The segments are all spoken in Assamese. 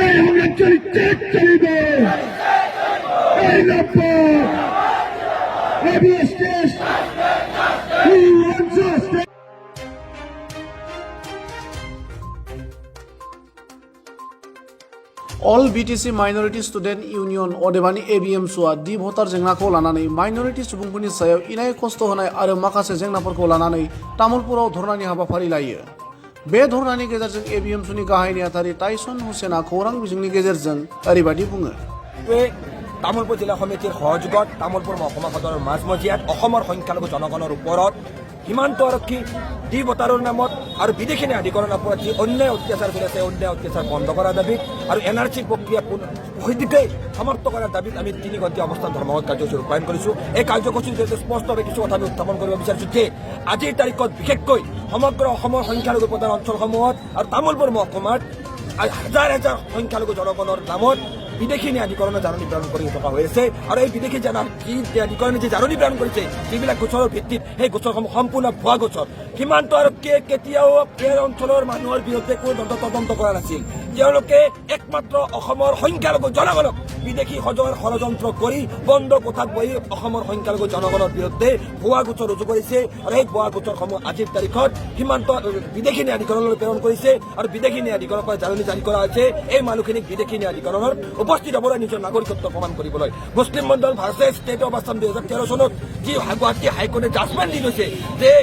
এই অনাচারী চেক চলিব এই লক্ষ্য ABMSU we want justice. All BTC Minority Student Union Odebani ABMSU di votar jengnako lananai minority subungfोरनि सायाव इनाय खस्थ' होनाय आरो माखासे जेंनाफोरखौ लानानै तामुलपुराव धरनानि हाबाफारि लायो। बे धरनानि गेजेरजों ABMSUनि गाहाय नेहाथारि टाइसन हुसेना खौरां बिजोंनि गेजेरजों ओरैबायदि बुङो। तामुलपुर जिला समितिर सहयोगत तामुलपुर महकुमा सदৰৰ মাজমজিয়াত অসমৰ সংখ্যালঘু জনগণৰ ওপৰত সীমান্ত আৰক্ষী দি ভোটাৰৰ নামত আৰু বিদেশী ন্যায়াধিকৰণৰ ওপৰত যি অন্যায় অত্যাচাৰ চলিছে অন্যায় অত্যাচাৰ বন্ধ কৰাৰ দাবীত আৰু NRC প্ৰক্ৰিয়া শীঘ্ৰেই সমাপ্ত কৰাৰ দাবীত আমি 3 ঘণ্টা অৱস্থান ধৰ্মঘট কাৰ্যসূচী ৰূপায়ণ কৰিছোঁ। এই কাৰ্যসূচীৰ জৰিয়তে স্পষ্টভাৱে কিছু কথা আমি উত্থাপন কৰিব বিচাৰিছোঁ যে আজিৰ তাৰিখত বিশেষকৈ সমগ্ৰ অসমৰ সংখ্যালঘু প্ৰধান অঞ্চলসমূহত আৰু তামুলপুৰ মহকুমাত হাজাৰ হাজাৰ সংখ্যালঘু জনগণৰ নামত বিদেশী ন্যায়াধিকৰণে জাননী প্ৰেৰণ কৰি থকা হৈছে আৰু এই বিদেশী ন্যায়াধিকৰণে যে জাননী প্ৰেৰণ কৰিছে যিবিলাক গোচৰৰ ভিত্তিত সেই গোচৰসমূহ সম্পূৰ্ণ ভুৱা গোচৰ। সীমান্ত আৰক্ষীয়ে কেতিয়াও এই অঞ্চলৰ মানুহৰ বিৰুদ্ধে কোনো তদন্ত কৰা নাছিল। তেওঁলোকে একমাত্ৰ অসমৰ সংখ্যালঘু জনগণক বিদেশী সজোৱাৰ ষড়যন্ত্ৰ কৰি বন্ধ কোঠাত বহি অসমৰ সংখ্যালঘু জনগণৰ বিৰুদ্ধে ভুৱা গোচৰ ৰুজু কৰিছে আৰু সেই ভুৱা গোচৰসমূহ আজিৰ তাৰিখত সীমান্ত বিদেশী ন্যায়াধিকৰণলৈ প্ৰেৰণ কৰিছে আৰু বিদেশী ন্যায়াধিকৰণৰ পৰা জাননী জাৰি কৰা হৈছে এই মানুহখিনিক বিদেশী ন্যায়াধিকৰণৰ উপস্থিত হ'বলৈ নিজৰ নাগৰিকত্ব প্ৰমাণ কৰিবলৈ। মুছলিম মণ্ডল ভাৰ্চেছ ষ্টেট অফ আছাম 2013 চনত যি গুৱাহাটী হাইকোৰ্টে জাজমেণ্ট দি লৈছে যে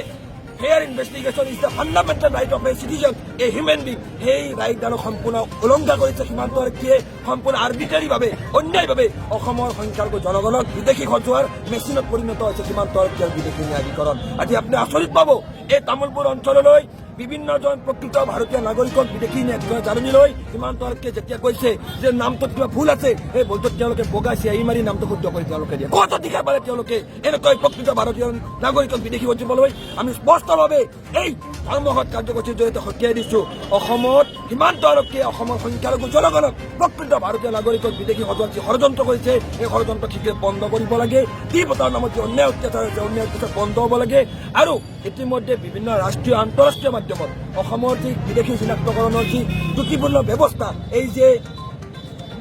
fair investigation is the fundamental right of a citizen, a human being. সেই ৰাইটডালক সম্পূৰ্ণ উলংঘা কৰিছে সীমান্ত আৰক্ষীয়ে সম্পূৰ্ণ আৰ্বিট্ৰাৰীভাৱে অন্যায়ভাৱে অসমৰ সংখ্যালঘু জনগণক বিদেশী সজোৱাৰ মেচিনত পৰিণত হৈছে সীমান্ত আৰক্ষী আৰু বিদেশী ন্যায়াধিকৰণ। আজি আপুনি আচৰিত পাব এই তামুলপুৰ অঞ্চললৈ বিভিন্নজন প্ৰকৃত ভাৰতীয় নাগৰিকক বিদেশী ন্যায়াধিকৰণৰ জাননী লৈ সীমান্ত আৰক্ষীয়ে যেতিয়া কৈছে যে নামটোত কিবা ভুল আছে সেই ভুলটোত তেওঁলোকে বগা চিয়াহী মাৰি নামটো শুদ্ধ কৰি তেওঁলোকে দিয়ে। ক'ত অধিকাৰ পালে তেওঁলোকে এনেকৈ প্ৰকৃত ভাৰতীয় নাগৰিকক বিদেশী সজিবলৈ? আমি স্পষ্টভাৱে এই ধৰ্মঘট কাৰ্যসূচীৰ জৰিয়তে সকিয়াই দিছো অসমত সীমান্ত আৰক্ষীয়ে অসমৰ সংখ্যালঘু জনগণক প্ৰকৃত ভাৰতীয় নাগৰিকক বিদেশী সজোৱাৰ যি ষড়যন্ত্ৰ কৰিছে এই ষড়যন্ত্ৰ শীঘ্ৰে বন্ধ কৰিব লাগে। দি ভোটাৰৰ নামত যি অন্যায় অত্যাচাৰ হৈছে অন্যায় অত্যাচাৰ বন্ধ হ'ব লাগে আৰু ইতিমধ্যে বিভিন্ন ৰাষ্ট্ৰীয় আন্তঃৰাষ্ট্ৰীয় মাধ্যমত অসমৰ যি বিদেশী চিনাক্তকৰণৰ যি ত্ৰুটিপূৰ্ণ ব্যৱস্থা এই যে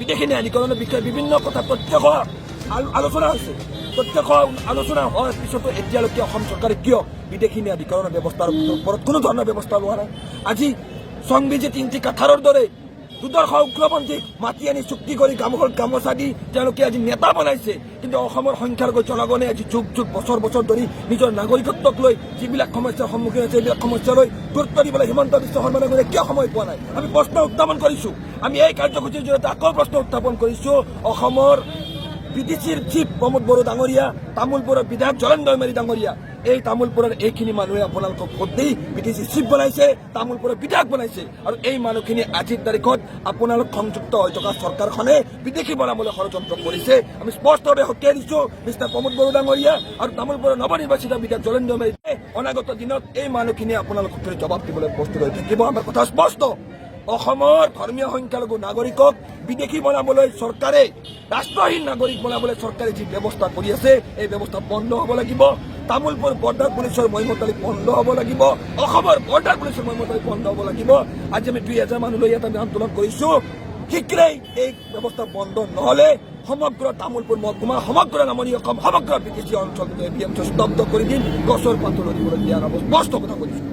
বিদেশী ন্যায়াধিকৰণৰ বিষয়ে বিভিন্ন কথা প্ৰত্যক্ষ আলোচনা হৈছে। প্ৰত্যক্ষ আলোচনা হোৱাৰ পিছতো এতিয়ালৈকে অসম চৰকাৰে কিয় বিদেশী ন্যায়াধিকৰণৰ ব্যৱস্থাৰ ওপৰত কোনো ধৰণৰ ব্যৱস্থা লোৱা নাই? আজি সংবিজি 3টি কাঠাৰৰ দৰে দুদৰ্শ উগ্ৰপন্থীক মাতি আনি চুক্তি কৰি গামোচা দি তেওঁলোকে আজি নেতা বনাইছে। কিন্তু অসমৰ সংখ্যালঘু জনগণে আজি যুগ যুগ বছৰ বছৰ ধৰি নিজৰ নাগৰিকত্বক লৈ যিবিলাক সমস্যাৰ সন্মুখীন হৈছে এইবিলাক সমস্যা লৈ গুৰুত্ব দিবলৈ হিমন্ত বিশ্ব শৰ্মা ডাঙৰীয়াই কিয় সময় পোৱা নাই? আমি প্ৰশ্ন উত্থাপন কৰিছোঁ। আমি এই কাৰ্যসূচীৰ জৰিয়তে আকৌ প্ৰশ্ন উত্থাপন কৰিছোঁ। অসমৰ BTCৰ চিফ প্ৰমোদ বড়ো ডাঙৰীয়া, তামুলপুৰৰ বিধায়ক জলেন দৈমাৰী ডাঙৰীয়া, এই তামুলপুৰৰ এইখিনি মানুহে আপোনালোকক ভোট দি BTC চিফ বনাইছে, তামুলপুৰৰ বিধায়ক বনাইছে আৰু এই মানুহখিনি আজিৰ তাৰিখত আপোনালোক সংযুক্ত হৈ থকা চৰকাৰখনে বিদেশী বনাবলৈ ষড়যন্ত্ৰ কৰিছে। আমি স্পষ্টভাৱে সকিয়াই দিছোঁ মিষ্টাৰ প্ৰমোদ বড়ো ডাঙৰীয়া আৰু তামুলপুৰৰ নৱনিৰ্বাচিত বিধায়ক জলেন দৈমাৰী অনাগত দিনত এই মানুহখিনিয়ে আপোনালোকক জবাব দিবলৈ প্ৰস্তুত হৈ থাকিব। আমাৰ কথা স্পষ্ট। অসমৰ ধৰ্মীয় সংখ্যালঘু নাগৰিকক বিদেশী বনাবলৈ চৰকাৰে ৰাষ্ট্ৰহীন নাগৰিক বনাবলৈ চৰকাৰে যি ব্যৱস্থা কৰি আছে এই ব্যৱস্থা বন্ধ হ'ব লাগিব। তামুলপুৰ বৰ্ডাৰ পুলিচৰ মৈমতালিক বন্ধ হ'ব লাগিব। অসমৰ বৰ্ডাৰ পুলিচৰ মৈমতালিক বন্ধ হ'ব লাগিব। আজি আমি 2000 মানুহ লৈ ইয়াত আমি আন্দোলন কৰিছোঁ। শীঘ্ৰেই এই ব্যৱস্থা বন্ধ নহ'লে সমগ্ৰ তামুলপুৰ মহকুমা, সমগ্ৰ নামনি অসম, সমগ্ৰ BTC অঞ্চলটো ABMSU স্তব্ধ কৰি দিম। গছৰ পাতলো দিবলৈ দিয়া নহ'ব। স্পষ্ট কথা কৈছোঁ।